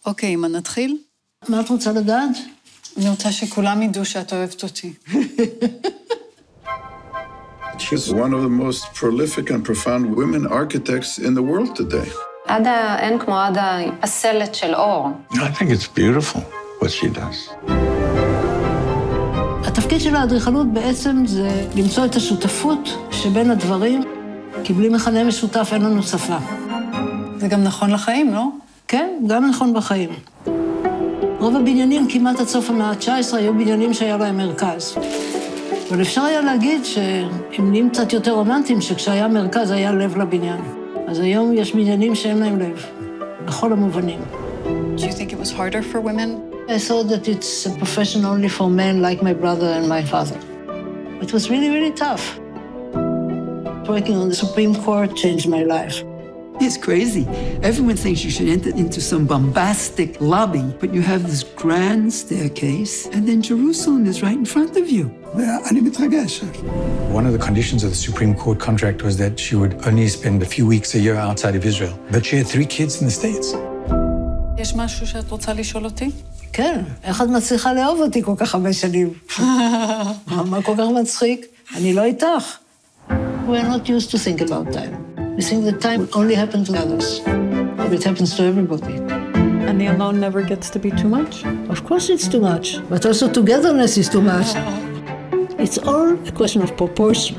אוקיי, אמא, נתחיל? מה את רוצה לדעת? אני רוצה שכולם ידעו שאת אוהבת אותי. She's one of the most prolific and profound women architects in the world today. עדה, אין כמו עדה, הסלט של אור. I think it's beautiful what she does. התפקיד של האדריכלות בעצם זה למצוא את השותפות שבין הדברים, כי בלי מכנה משותף אין לנו שפה. זה גם נכון לחיים, לא? כן, גם נכון בחיים. רוב הבניינים כמעט עד סוף המאה ה-19 היו בניינים שהיה להם מרכז. אבל אפשר היה להגיד שהם נהיים קצת יותר רומנטיים, שכשהיה מרכז היה לב לבניין. אז היום יש בניינים שאין להם לב, בכל המובנים. Do you think it was harder for women? I thought that it's a profession only for men like my brother and my father. It was really, really tough. Working on the Supreme Court changed my life. It's crazy. Everyone thinks you should enter into some bombastic lobby, but you have this grand staircase, and then Jerusalem is right in front of you. אני מתרגש. One of the conditions of the Supreme Court contract was that she would only spend a few weeks a year outside of Israel. But she had 3 kids in the States. יש משהו שאת רוצה לשאול אותי? כן, איך את מצליחה לאהוב אותי כל כך הרבה שנים? מה כל כך מצחיק? אני לא איתך. We're not used to think about time. We think that time only happens to others. But it happens to everybody. And the alone never gets to be too much? Of course it's too much, but also togetherness is too much. It's all a question of proportion.